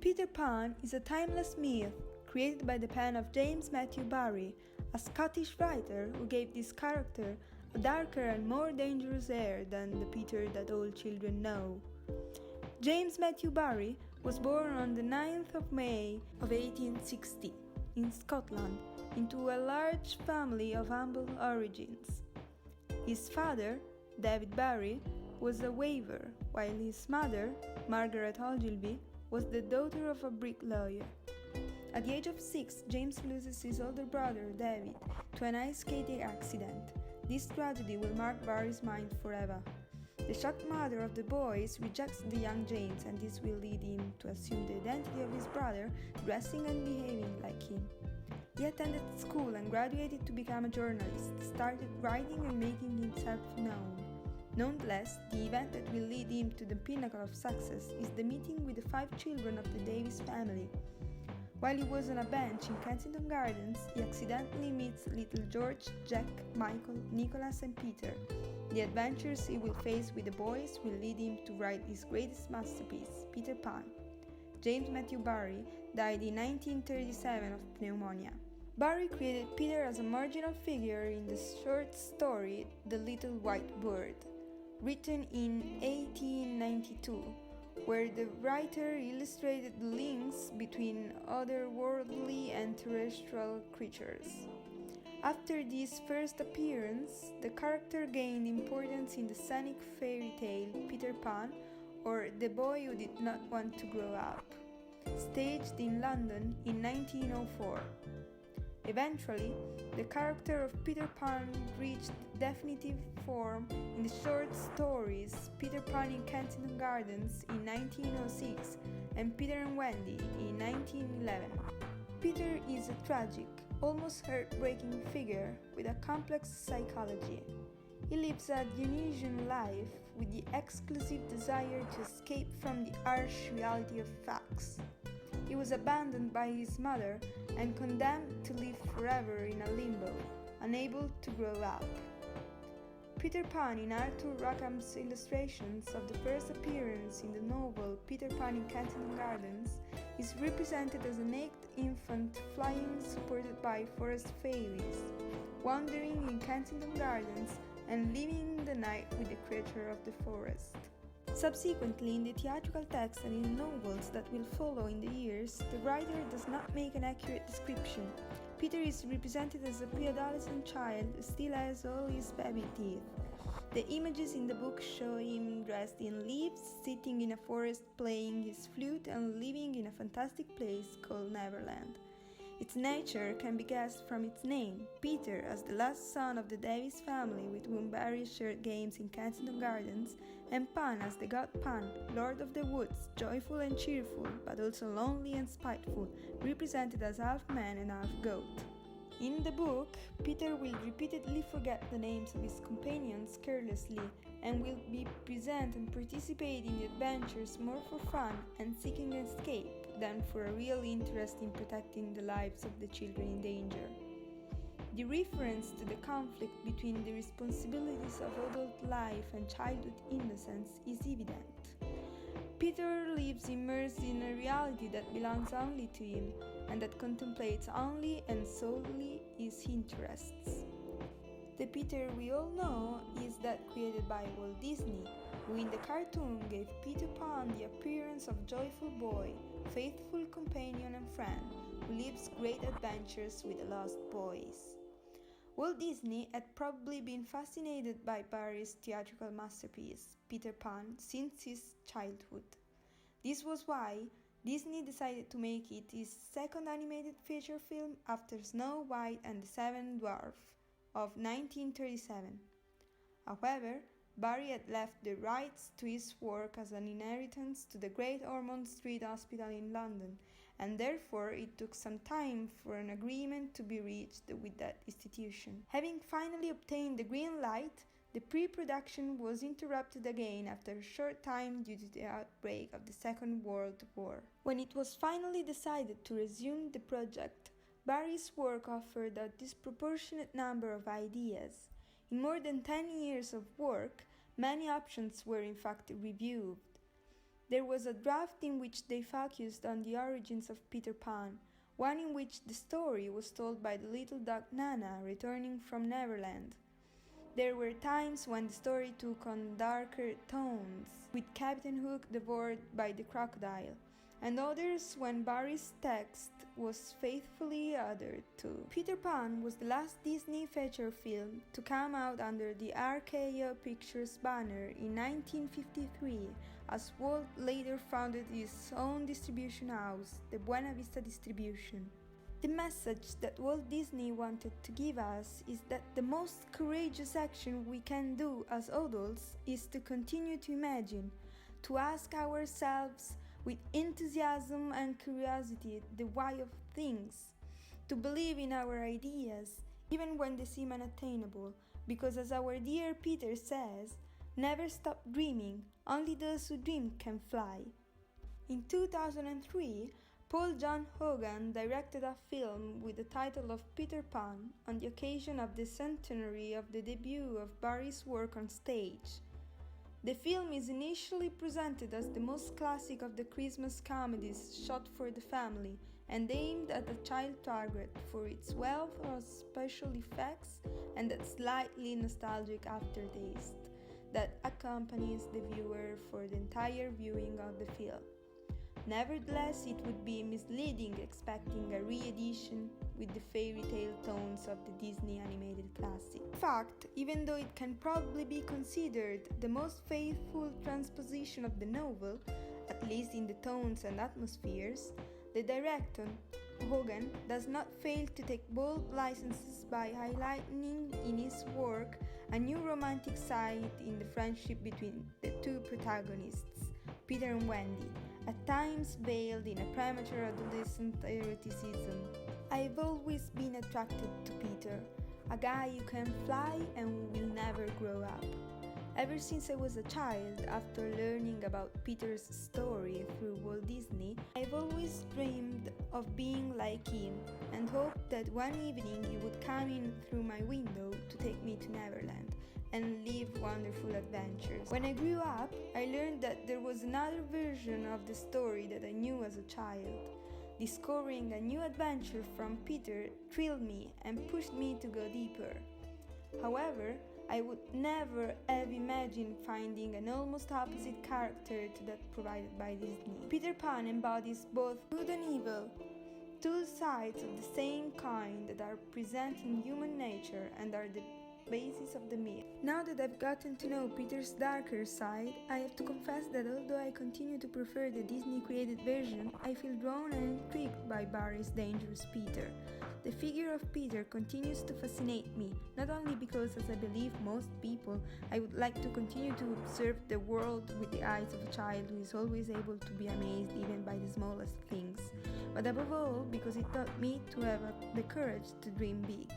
Peter Pan is a timeless myth created by the pen of James Matthew Barrie, a Scottish writer who gave this character a darker and more dangerous air than the Peter that all children know. James Matthew Barrie was born on the 9th of May of 1860 in Scotland into a large family of humble origins. His father, David Barrie, was a weaver, while his mother, Margaret Ogilvy, was the daughter of a bricklayer. At the age of 6, James loses his older brother, David, to an ice skating accident. This tragedy will mark Barrie's mind forever. The shocked mother of the boys rejects the young James, and this will lead him to assume the identity of his brother, dressing and behaving like him. He attended school and graduated to become a journalist, started writing and making himself known. Nonetheless, the event that will lead him to the pinnacle of success is the meeting with the 5 children of the Davis family. While he was on a bench in Kensington Gardens, he accidentally meets little George, Jack, Michael, Nicholas and Peter. The adventures he will face with the boys will lead him to write his greatest masterpiece, Peter Pan. James Matthew Barrie died in 1937 of pneumonia. Barrie created Peter as a marginal figure in the short story The Little White Bird, written in 1892, where the writer illustrated the links between otherworldly and terrestrial creatures. After this first appearance, the character gained importance in the scenic fairy tale Peter Pan, or The Boy Who Did Not Want to Grow Up, staged in London in 1904. Eventually, the character of Peter Pan reached definitive form in the short stories Peter Pan in Kensington Gardens in 1906 and Peter and Wendy in 1911. Peter is a tragic, almost heartbreaking figure with a complex psychology. He lives a Dionysian life with the exclusive desire to escape from the harsh reality of facts. He was abandoned by his mother and condemned to live forever in a limbo, unable to grow up. Peter Pan in Arthur Rackham's illustrations of the first appearance in the novel Peter Pan in Kensington Gardens is represented as a naked infant flying supported by forest fairies, wandering in Kensington Gardens and living the night with the creature of the forest. Subsequently, in the theatrical text and in the novels that will follow in the years, the writer does not make an accurate description. Peter is represented as a pre-adolescent child who still has all his baby teeth. The images in the book show him dressed in leaves, sitting in a forest playing his flute and living in a fantastic place called Neverland. Its nature can be guessed from its name, Peter, as the last son of the Davis family with whom Barrie shared games in Kensington Gardens, and Pan as the god Pan, lord of the woods, joyful and cheerful, but also lonely and spiteful, represented as half man and half goat. In the book, Peter will repeatedly forget the names of his companions carelessly and will be present and participate in the adventures more for fun and seeking escape than for a real interest in protecting the lives of the children in danger. The reference to the conflict between the responsibilities of adult life and childhood innocence is evident. Peter lives immersed in a reality that belongs only to him and that contemplates only and solely his interests. The Peter we all know is that created by Walt Disney, who in the cartoon gave Peter Pan the appearance of a joyful boy, faithful companion and friend, who lives great adventures with the lost boys. Walt Disney had probably been fascinated by Barrie's theatrical masterpiece, Peter Pan, since his childhood. This was why Disney decided to make it his second animated feature film after Snow White and the Seven Dwarfs of 1937. However, Barrie had left the rights to his work as an inheritance to the Great Ormond Street Hospital in London, and therefore it took some time for an agreement to be reached with that institution. Having finally obtained the green light, the pre-production was interrupted again after a short time due to the outbreak of the Second World War. When it was finally decided to resume the project, Barrie's work offered a disproportionate number of ideas. In more than 10 years of work, many options were in fact reviewed. There was a draft in which they focused on the origins of Peter Pan, one in which the story was told by the little dog Nana returning from Neverland. There were times when the story took on darker tones, with Captain Hook devoured by the crocodile, and others when Barrie's text was faithfully adhered to. Peter Pan was the last Disney feature film to come out under the RKO Pictures banner in 1953, as Walt later founded his own distribution house, the Buena Vista Distribution. The message that Walt Disney wanted to give us is that the most courageous action we can do as adults is to continue to imagine, to ask ourselves with enthusiasm and curiosity the why of things, to believe in our ideas even when they seem unattainable, because as our dear Peter says, never stop dreaming, only those who dream can fly. In 2003, Paul John Hogan directed a film with the title of Peter Pan on the occasion of the centenary of the debut of Barrie's work on stage. The film is initially presented as the most classic of the Christmas comedies shot for the family and aimed at a child target for its wealth of special effects and that slightly nostalgic aftertaste that accompanies the viewer for the entire viewing of the film. Nevertheless, it would be misleading expecting a re-edition with the fairy tale tones of the Disney animated classic. In fact, even though it can probably be considered the most faithful transposition of the novel, at least in the tones and atmospheres, the director, Hogan, does not fail to take bold licenses by highlighting in his work a new romantic side in the friendship between the two protagonists, Peter and Wendy, at times veiled in a premature adolescent eroticism. I've always been attracted to Peter, a guy who can fly and will never grow up. Ever since I was a child, after learning about Peter's story through Walt Disney, I've always dreamed of being like him and hoped that one evening he would come in through my window to take me to Neverland and live wonderful adventures. When I grew up, I learned that there was another version of the story that I knew as a child. Discovering a new adventure from Peter thrilled me and pushed me to go deeper. However, I would never have imagined finding an almost opposite character to that provided by Disney. Peter Pan embodies both good and evil, two sides of the same coin that are present in human nature and are the basis of the myth. Now that I've gotten to know Peter's darker side, I have to confess that although I continue to prefer the Disney-created version, I feel drawn and intrigued by Barrie's dangerous Peter. The figure of Peter continues to fascinate me, not only because, as I believe most people, I would like to continue to observe the world with the eyes of a child who is always able to be amazed even by the smallest things, but above all because it taught me to have the courage to dream big.